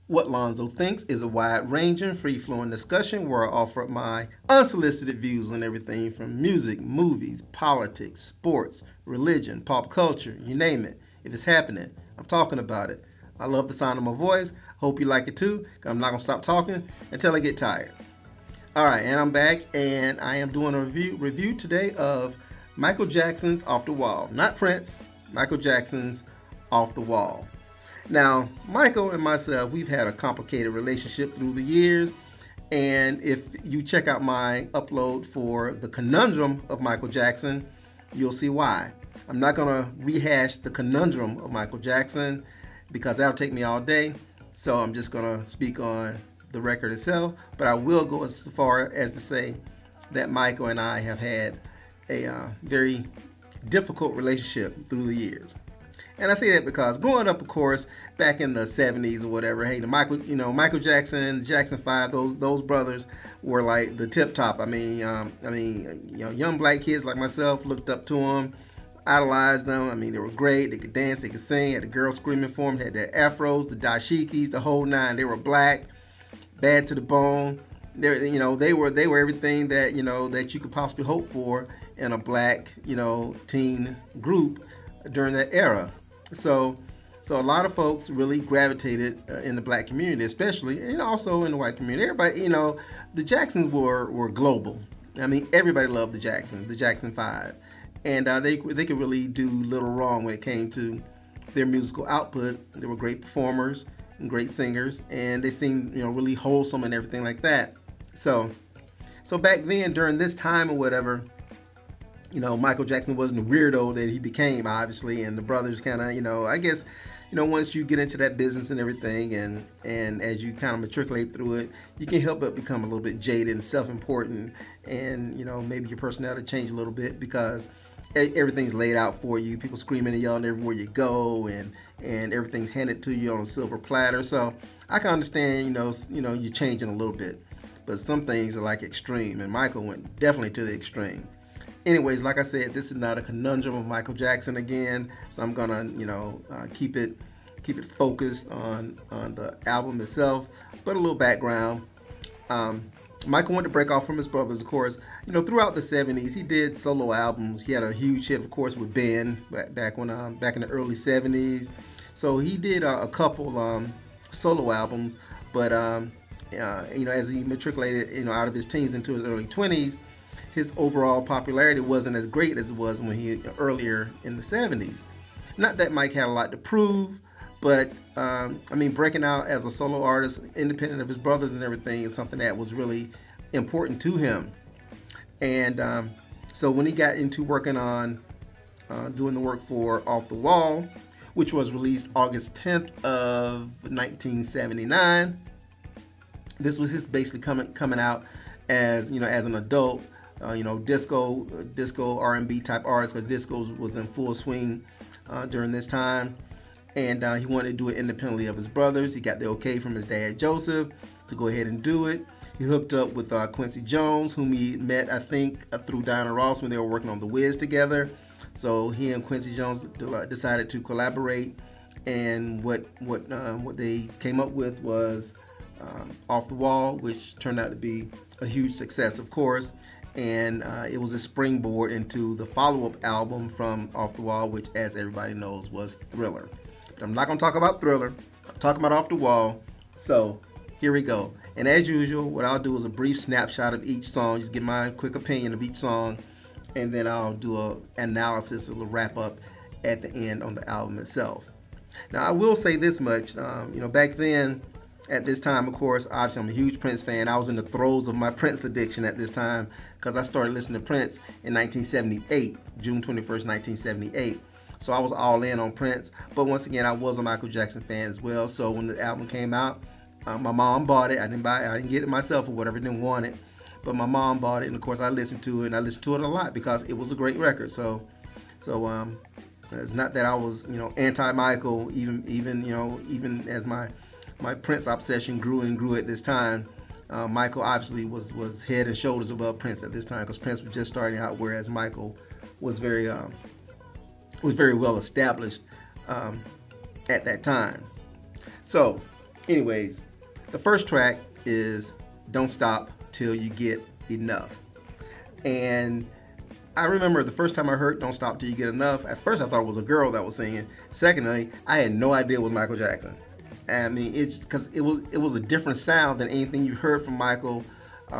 What Lonzo Thinks is a wide-ranging, free-flowing discussion where I offer up my unsolicited views on everything from music, movies, politics, sports, religion, pop culture, you name it. If it's happening, I'm talking about it. I love the sound of my voice. Hope you like it too, 'cause I'm not going to stop talking until I get tired. Alright, and I'm back, and I am doing a review today of Michael Jackson's Off the Wall. Not Prince, Michael Jackson's Off the Wall. Now, Michael and myself, we've had a complicated relationship through the years, and if you check out my upload for The Conundrum of Michael Jackson, you'll see why. I'm not going to rehash the conundrum of Michael Jackson because that'll take me all day, so I'm just going to speak on the record itself, but I will go as far as to say that Michael and I have had a very difficult relationship through the years. And I say that because growing up, of course, back in the 70s or whatever, hey, Michael Jackson, Jackson 5, those brothers were like the tip top. I mean, young black kids like myself looked up to them, idolized them. I mean, they were great. They could dance, they could sing. Had the girls screaming for them. Had their afros, the dashikis, the whole nine. They were black, bad to the bone. They were everything that that you could possibly hope for in a black teen group during that era. So a lot of folks really gravitated in the black community, especially, and also in the white community. Everybody, the Jacksons were global. I mean, everybody loved the Jacksons, the Jackson 5, and they could really do little wrong when it came to their musical output. They were great performers and great singers, and they seemed really wholesome and everything like that. So back then, during this time or whatever, Michael Jackson wasn't the weirdo that he became, obviously, and the brothers kind of, I guess, once you get into that business and everything, and as you kind of matriculate through it, you can help but become a little bit jaded and self-important, and maybe your personality change a little bit because everything's laid out for you. People screaming and yelling everywhere you go, and everything's handed to you on a silver platter. So I can understand, you're changing a little bit, but some things are like extreme, and Michael went definitely to the extreme. Anyways, like I said, this is not a conundrum of Michael Jackson again, so I'm gonna, keep it focused on the album itself. But a little background: Michael wanted to break off from his brothers, of course. Throughout the '70s, he did solo albums. He had a huge hit, of course, with Ben back in the early '70s. So he did a couple solo albums, but as he matriculated, out of his teens into his early 20s. His overall popularity wasn't as great as it was when he earlier in the 70s. Not that Mike had a lot to prove, but breaking out as a solo artist, independent of his brothers and everything, is something that was really important to him. And so when he got into working on doing the work for Off the Wall, which was released August 10th of 1979, this was his basically coming out as as an adult. Disco R&B type artist, because disco was in full swing during this time, and he wanted to do it independently of his brothers. He got the okay from his dad Joseph to go ahead and do it. He hooked up with Quincy Jones, whom he met, I think, through Diana Ross when they were working on The Wiz together. So he and Quincy Jones decided to collaborate, and what they came up with was Off the Wall, which turned out to be a huge success, of course. And it was a springboard into the follow-up album from Off the Wall, which, as everybody knows, was Thriller. But I'm not going to talk about Thriller. I'm talking about Off the Wall. So here we go. And as usual, what I'll do is a brief snapshot of each song, just give my quick opinion of each song, and then I'll do an analysis, a little wrap-up at the end on the album itself. Now, I will say this much. Back then, at this time, of course, obviously I'm a huge Prince fan. I was in the throes of my Prince addiction at this time because I started listening to Prince in 1978, June 21st, 1978. So I was all in on Prince. But once again, I was a Michael Jackson fan as well. So when the album came out, my mom bought it. I didn't get it myself or whatever, didn't want it. But my mom bought it, and of course I listened to it, and I listened to it a lot because it was a great record. So it's not that I was anti-Michael, even as my Prince obsession grew and grew at this time. Michael obviously was head and shoulders above Prince at this time because Prince was just starting out, whereas Michael was very well established at that time. So Anyways, the first track is Don't Stop Till You Get Enough. And I remember the first time I heard Don't Stop Till You Get Enough, at first I thought it was a girl that was singing. Secondly, I had no idea it was Michael Jackson. I mean, it's because it was a different sound than anything you heard from Michael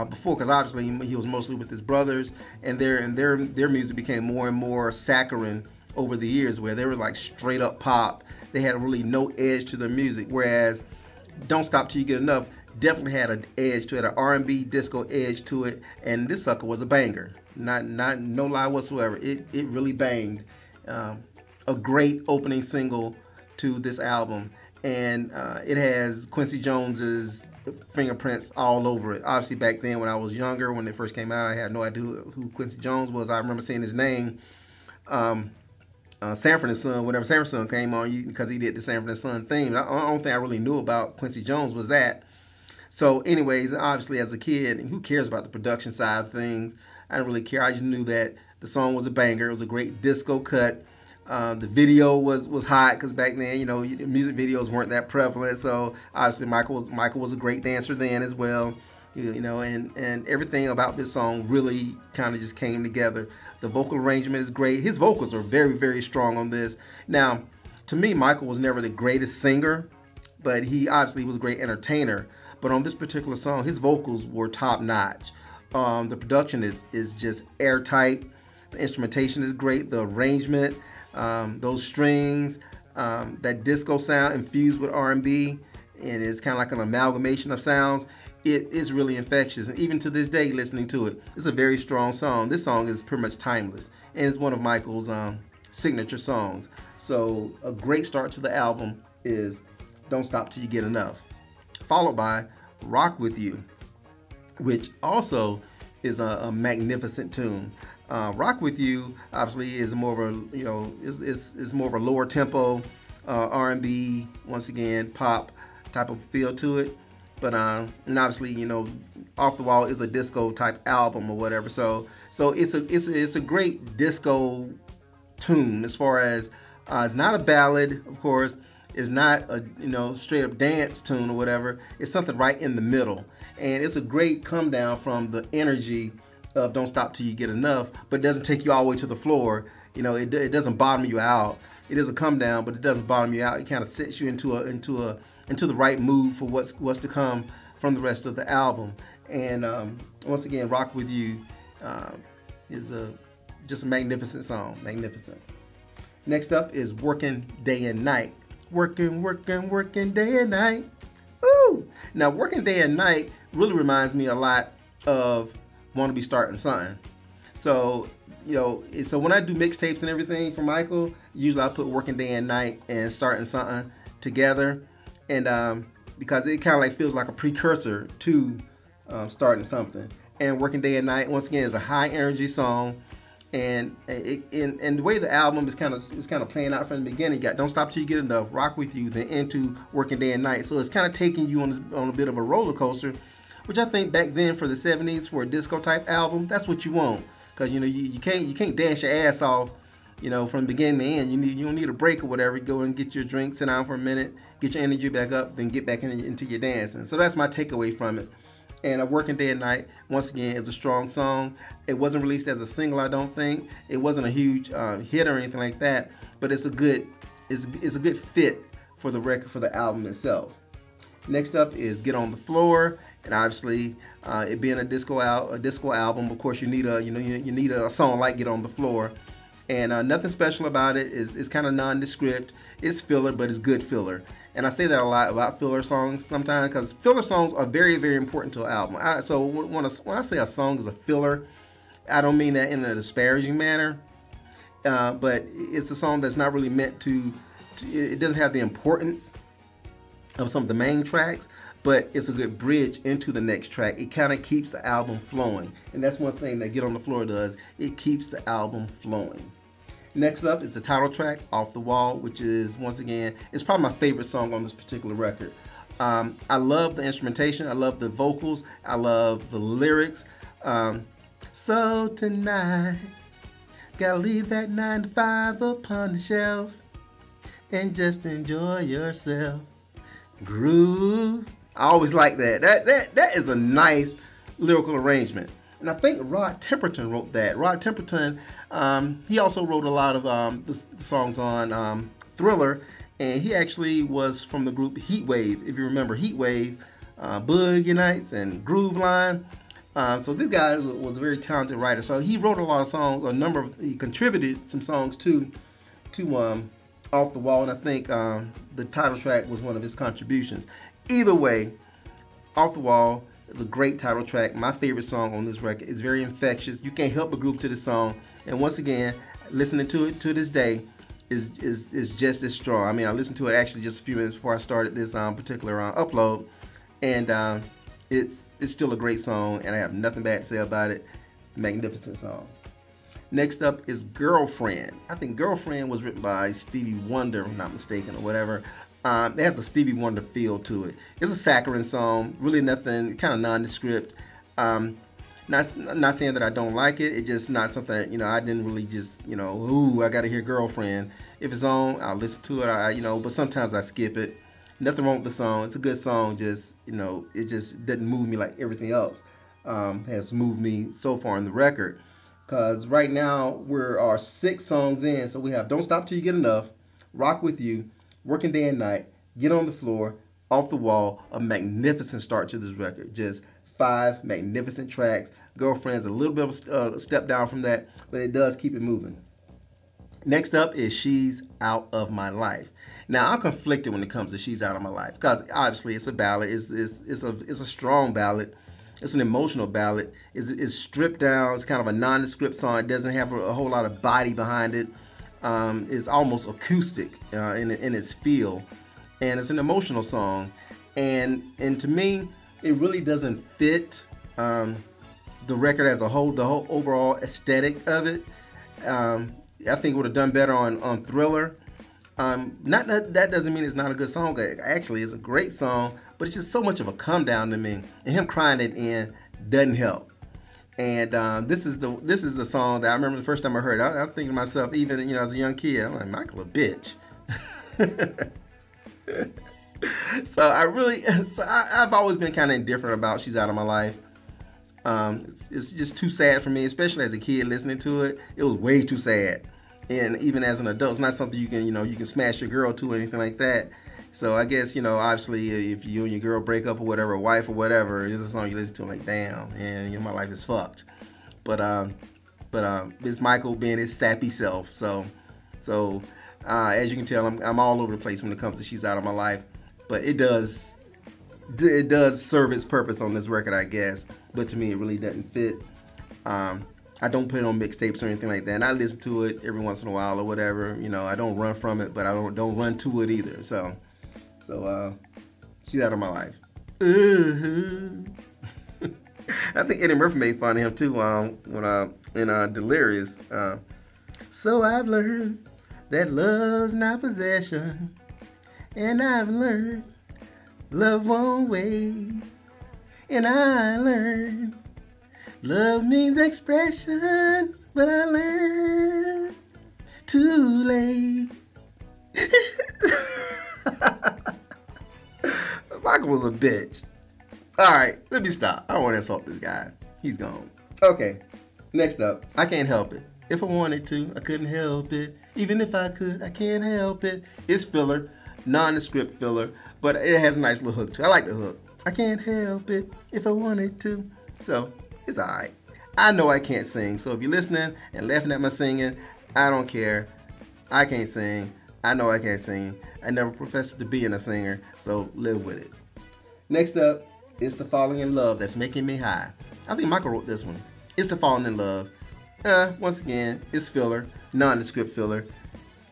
before, because obviously he was mostly with his brothers, and their music became more and more saccharine over the years, where they were like straight up pop. They had really no edge to their music, whereas Don't Stop Till You Get Enough definitely had an edge to it, an R&B disco edge to it, and this sucker was a banger. Not no lie whatsoever. It really banged. A great opening single to this album, and it has Quincy Jones's fingerprints all over it. Obviously, back then when I was younger, when it first came out, I had no idea who Quincy Jones was. I remember seeing his name, Sanford and Son, whenever Sanford and Son came on, because he did the Sanford and Son theme. The only thing I really knew about Quincy Jones was that. So anyways, obviously as a kid, who cares about the production side of things? I didn't really care. I just knew that the song was a banger. It was a great disco cut. The video was hot, because back then, music videos weren't that prevalent. So obviously Michael was a great dancer then as well. And everything about this song really kind of just came together. The vocal arrangement is great. His vocals are very, very strong on this. Now, to me, Michael was never the greatest singer, but he obviously was a great entertainer. But on this particular song, his vocals were top notch. The production is just airtight. The instrumentation is great. The arrangement, those strings, that disco sound infused with R&B, and it's kind of like an amalgamation of sounds. It is really infectious, and even to this day, listening to it, it's a very strong song. This song is pretty much timeless, and it's one of Michael's signature songs. So a great start to the album is Don't Stop Till You Get Enough, followed by Rock With You, which also is a magnificent tune. Rock With You obviously is more of a is more of a lower tempo R&B, once again pop type of feel to it. But and obviously Off the Wall is a disco type album or whatever. So it's a great disco tune, as far as it's not a ballad, of course. It's not a straight up dance tune or whatever. It's something right in the middle, and it's a great come down from the energy of Don't Stop Till You Get Enough, but it doesn't take you all the way to the floor. It doesn't bottom you out. It is a come down, but it doesn't bottom you out. It kind of sets you into the right mood for what's to come from the rest of the album. And once again, Rock With You is just a magnificent song. Magnificent. Next up is Working Day and Night. Working day and night. Ooh! Now, Working Day and Night really reminds me a lot of Want to Be Starting Something. So, so when I do mixtapes and everything for Michael, usually I put Working Day and Night and Starting Something together. And because it kind of like feels like a precursor to Starting Something. And Working Day and Night, once again, is a high energy song. And the way the album is kind of playing out from the beginning, you got Don't Stop Till You Get Enough, Rock With You, then into Working Day and Night. So it's kind of taking you on a bit of a roller coaster, which I think back then for the 70s, for a disco type album, that's what you want. Because you can't dance your ass off from beginning to end. You don't need a break or whatever. Go and get your drink, sit down for a minute, get your energy back up, then get back into your dancing. So that's my takeaway from it. And A Working Day and Night, once again, is a strong song. It wasn't released as a single, I don't think. It wasn't a huge hit or anything like that, but it's a good fit for the record, for the album itself. Next up is Get On The Floor, and obviously, it being a disco album, of course, you need a song like Get On The Floor. And nothing special about it. It's kind of nondescript. It's filler, but it's good filler. And I say that a lot about filler songs sometimes, because filler songs are very, very important to an album. So when I say a song is a filler, I don't mean that in a disparaging manner, but it's a song that's not really meant to, it doesn't have the importance of some of the main tracks, but it's a good bridge into the next track. It kind of keeps the album flowing. And that's one thing that Get On The Floor does. It keeps the album flowing. Next up is the title track, Off the Wall, which is, once again, it's probably my favorite song on this particular record. I love the instrumentation. I love the vocals. I love the lyrics. So tonight, gotta leave that 9 to 5 upon the shelf and just enjoy yourself. groove. I always like that. That is a nice lyrical arrangement. And I think Rod Temperton wrote that. Rod Temperton, he also wrote a lot of the songs on Thriller, and he actually was from the group Heatwave. If you remember Heatwave, Boogie Nights, and Groove Line. So this guy was a very talented writer. So he wrote a lot of songs. He contributed some songs to Off the Wall, and I think the title track was one of his contributions. Either way, Off the Wall is a great title track. My favorite song on this record. It's very infectious. You can't help but groove to this song. And once again, listening to it to this day is just as strong. I mean, I listened to it actually just a few minutes before I started this particular upload, and it's still a great song, and I have nothing bad to say about it. Magnificent song. Next up is Girlfriend. I think Girlfriend was written by Stevie Wonder, if I'm not mistaken, or whatever. It has a Stevie Wonder feel to it. It's a saccharine song, really nothing, kind of nondescript. Not saying that I don't like it. It's just not something that, I didn't really just, ooh, I got to hear Girlfriend. If it's on, I'll listen to it, but sometimes I skip it. Nothing wrong with the song. It's a good song, just, it just doesn't move me like everything else has moved me so far in the record. Because right now, we're 6 songs in, so we have Don't Stop Till You Get Enough, Rock With You, Working Day and Night, Get on the Floor, Off the Wall, a magnificent start to this record. Just 5 magnificent tracks. Girlfriend's a little bit of a step down from that, but it does keep it moving. Next up is She's Out of My Life. Now, I'm conflicted when it comes to She's Out of My Life, because obviously it's a ballad. It's a strong ballad. It's an emotional ballad. It's stripped down. It's kind of a nondescript song. It doesn't have a whole lot of body behind it. It's almost acoustic in its feel, and it's an emotional song. And to me, it really doesn't fit the record as a whole. The whole overall aesthetic of it. I think it would have done better on Thriller. Not that doesn't mean it's not a good song. Actually, it's a great song, but it's just so much of a come down to me. And him crying it in doesn't help. And this is the song that I remember the first time I heard it. I'm thinking to myself, even as a young kid, I'm like, Michael, a bitch. I've always been kind of indifferent about She's Out of My Life. It's just too sad for me, especially as a kid listening to it. It was way too sad. And even as an adult, it's not something you can smash your girl to or anything like that. So I guess, obviously if you and your girl break up or whatever, wife or whatever, it's a song you listen to and like, damn, and my life is fucked. But it's Michael being his sappy self. So as you can tell, I'm all over the place when it comes to She's Out of My Life. But it does serve its purpose on this record, I guess. But to me, it really doesn't fit. I don't put it on mixtapes or anything like that. And I listen to it every once in a while or whatever. I don't run from it, but I don't run to it either. So She's Out of My Life. I think Eddie Murphy made fun of him too in Delirious. So I've learned that love's not possession, and I've learned love won't wait, and I learned love means expression, but I learned too late. Michael was a bitch. Alright, let me stop. I don't want to insult this guy. He's gone. Okay, next up, I Can't Help It. If I wanted to, I couldn't help it. Even if I could, I can't help it. It's filler, nondescript filler, but it has a nice little hook too. I like the hook. I can't help it if I wanted to. So, it's alright. I know I can't sing, so if you're listening and laughing at my singing, I don't care. I can't sing. I know I can't sing. I never professed to being a singer, so live with it. Next up, It's the Falling in Love That's Making Me High. I think Michael wrote this one. It's the Falling in Love. Once again, it's filler, nondescript filler.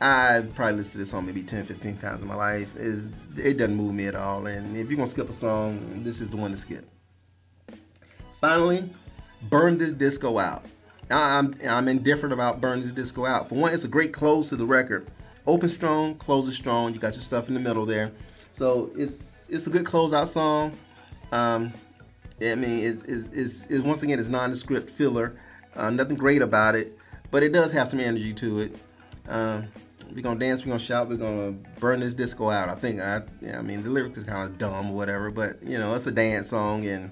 I've probably listened to this song maybe 10, 15 times in my life. It doesn't move me at all, and if you're going to skip a song, this is the one to skip. Finally, Burn This Disco Out. I'm indifferent about Burn This Disco Out. For one, it's a great close to the record. Open strong, close it strong. You got your stuff in the middle there. So it's a good closeout song. I mean, it's once again, it's nondescript filler. Nothing great about it, but it does have some energy to it. we're gonna dance, we're gonna shout, we're gonna burn this disco out. I mean, the lyrics is kind of dumb or whatever, but you know, it's a dance song and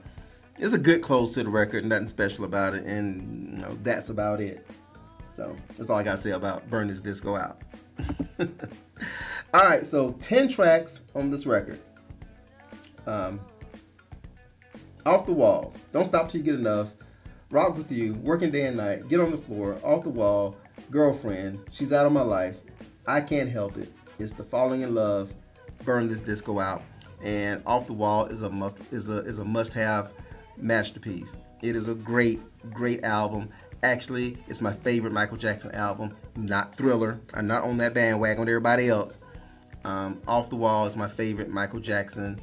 it's a good close to the record, nothing special about it, and you know, that's about it. So that's all I gotta say about Burn This Disco Out. All right, so 10 tracks on this record. Off the Wall, Don't Stop Till You Get Enough, Rock With You, Working Day and Night, Get on the Floor, Off the Wall, Girlfriend, She's Out of My Life, I Can't Help It, It's the Falling in Love, Burn This Disco Out, and Off the Wall is a must-have masterpiece. It is a great album. Actually, it's my favorite Michael Jackson album, not Thriller. I'm not on that bandwagon with everybody else. Off the Wall is my favorite Michael Jackson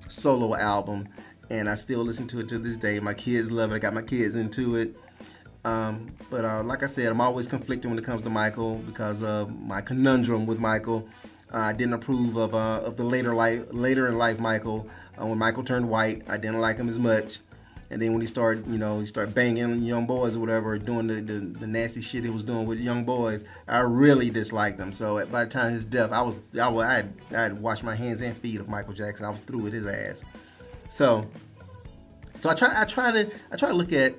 solo album, and I still listen to it to this day. My kids love it. I got my kids into it. But like I said, I'm always conflicted when it comes to Michael because of my conundrum with Michael. I didn't approve of the later in life Michael. When Michael turned white, I didn't like him as much. And then when he started banging young boys or whatever, doing the nasty shit he was doing with young boys, I really disliked him. So by the time of his death, I had washed my hands and feet of Michael Jackson. I was through with his ass. So I try to look at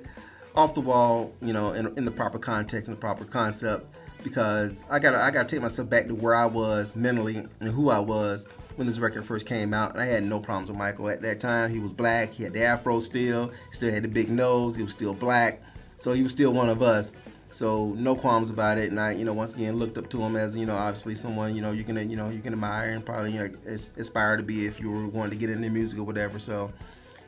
Off the Wall, you know, in the proper context and the proper concept, because I gotta take myself back to where I was mentally and who I was when this record first came out. And I had no problems with Michael at that time. He was black. He had the afro still. He still had the big nose. He was still black. So he was still one of us. So no qualms about it. And I, you know, once again looked up to him as, you know, obviously someone, you can admire and probably, you know, aspire to be if you were wanting to get into music or whatever. So,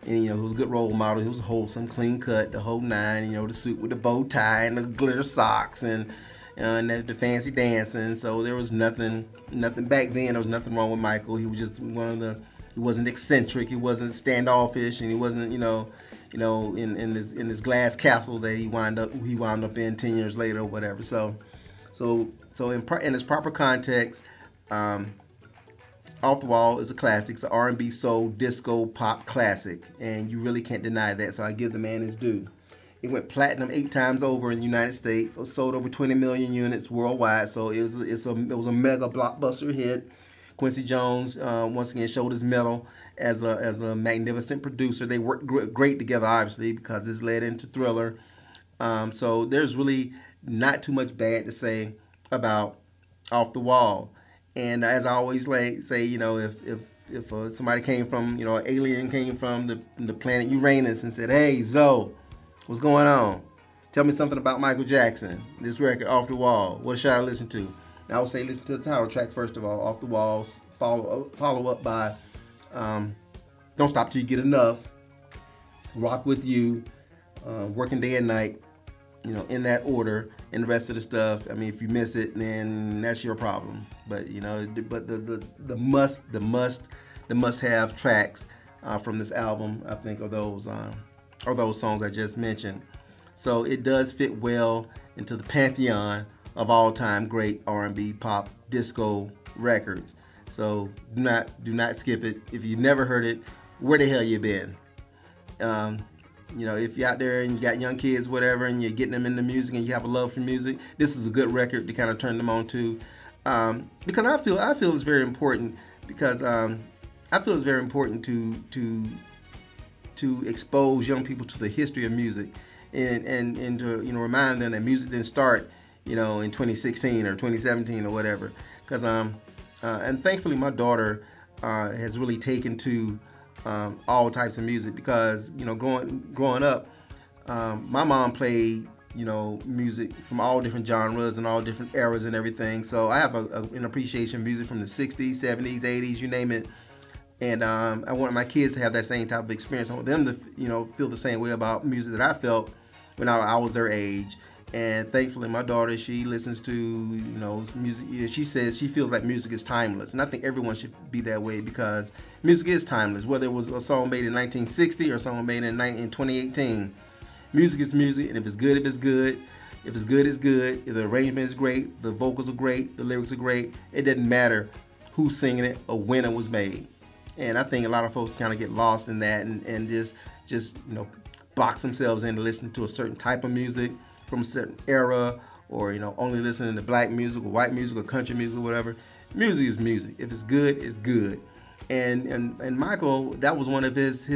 and you know, he was a good role model. He was wholesome, clean cut, the whole nine. You know, the suit with the bow tie and the glitter socks and the fancy dancing. So there was nothing back then. There was nothing wrong with Michael. He was just he wasn't eccentric. He wasn't standoffish, and he wasn't, in this glass castle that he wound up in 10 years later or whatever. So in its proper context, Off the Wall is a classic. It's an R&B, soul, disco, pop classic, and you really can't deny that. So I give the man his due. It went platinum 8 times over in the United States. It sold over 20 million units worldwide. So it was a mega blockbuster hit. Quincy Jones once again showed his mettle as a magnificent producer. They worked great together, obviously, because this led into Thriller. So there's really not too much bad to say about Off the Wall. And as I always say, you know, if somebody came from, an alien came from the planet Uranus and said, "Hey, Zoe, what's going on? Tell me something about Michael Jackson. This record, Off the Wall. What should I listen to?" And I would say listen to the title track first of all, Off the Walls. Follow up by Don't Stop Till You Get Enough, Rock With You, Working Day and Night. You know, in that order. And the rest of the stuff, I mean, if you miss it, then that's your problem. But the must-have tracks from this album, I think, are those songs I just mentioned. So it does fit well into the pantheon of all-time great R&B, pop, disco records. So do not skip it. If you've never heard it, where the hell you been? If you're out there and you got young kids, whatever, and you're getting them into music and you have a love for music, this is a good record to kind of turn them on to. Because I feel it's very important. Because I feel it's very important to expose young people to the history of music, and to remind them that music didn't start in 2016 or 2017 or whatever. Because and thankfully my daughter has really taken to all types of music, because growing up, my mom played music from all different genres and all different eras and everything. So I have an appreciation for music from the 60s, 70s, 80s, you name it. And I wanted my kids to have that same type of experience. I want them to feel the same way about music that I felt when I was their age. And thankfully, my daughter, she listens to music. She says she feels like music is timeless, and I think everyone should be that way, because music is timeless. Whether it was a song made in 1960 or a song made in 2018, music is music, and if it's good, it's good. If it's good, it's good. If the arrangement is great, the vocals are great, the lyrics are great. It doesn't matter who's singing it or when it was made. And I think a lot of folks kind of get lost in that and just box themselves into listening to a certain type of music from a certain era or only listening to black music or white music or country music or whatever. Music is music. If it's good, it's good. And Michael, that was one of his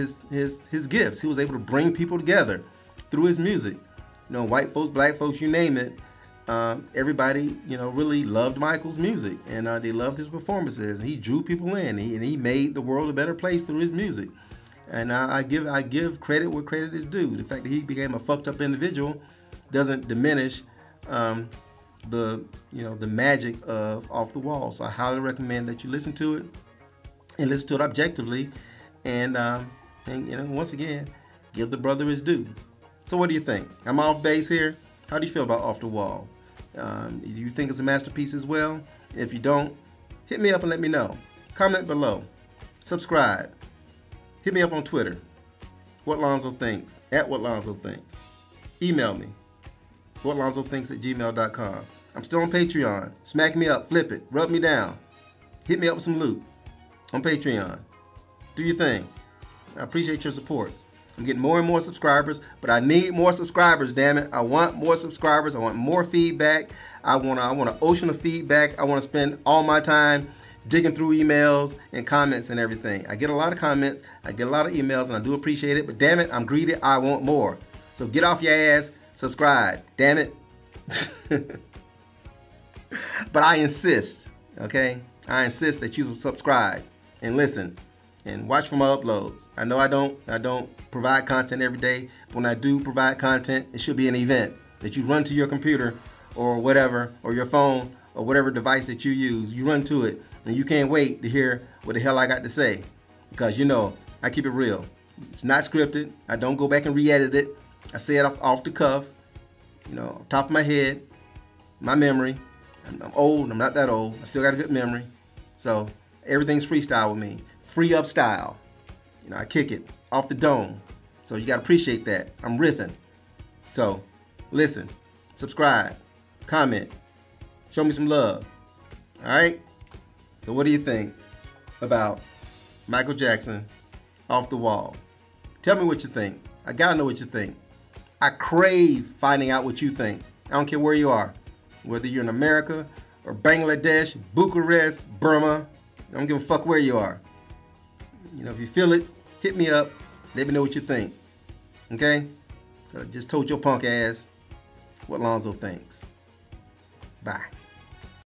gifts. He was able to bring people together through his music. White folks, black folks, you name it. Everybody, really loved Michael's music, and they loved his performances. He drew people in, and he made the world a better place through his music. And I give credit where credit is due. The fact that he became a fucked up individual doesn't diminish the magic of Off the Wall. So I highly recommend that you listen to it, and listen to it objectively, and once again, give the brother his due. So what do you think? I'm off base here. How do you feel about Off the Wall? Do you think it's a masterpiece as well? If you don't, hit me up and let me know. Comment below. Subscribe. Hit me up on Twitter. What Lonzo Thinks. @What Lonzo Thinks. Email me. WhatLonzoThinks@gmail.com. I'm still on Patreon. Smack me up. Flip it. Rub me down. Hit me up with some loot on Patreon. Do your thing. I appreciate your support. I'm getting more and more subscribers, but I need more subscribers, damn it. I want more subscribers. I want more feedback. I want an ocean of feedback. I want to spend all my time digging through emails and comments and everything. I get a lot of comments. I get a lot of emails, and I do appreciate it, but damn it, I'm greedy. I want more. So get off your ass. Subscribe. Damn it. But I insist, okay? I insist that you subscribe and listen and watch for my uploads. I know I don't provide content every day, but when I do provide content, it should be an event that you run to your computer or whatever, or your phone or whatever device that you use. You run to it and you can't wait to hear what the hell I got to say, because I keep it real. It's not scripted. I don't go back and re-edit it. I say it off the cuff, top of my head, my memory. I'm old. I'm not that old. I still got a good memory. So everything's freestyle with me. Free up style. I kick it off the dome. So you got to appreciate that. I'm riffing. So listen, subscribe, comment, show me some love. All right? So what do you think about Michael Jackson, Off the Wall? Tell me what you think. I got to know what you think. I crave finding out what you think. I don't care where you are. Whether you're in America or Bangladesh, Bucharest, Burma. I don't give a fuck where you are. If you feel it, hit me up. Let me know what you think. Okay? I just told your punk ass what Lonzo thinks. Bye.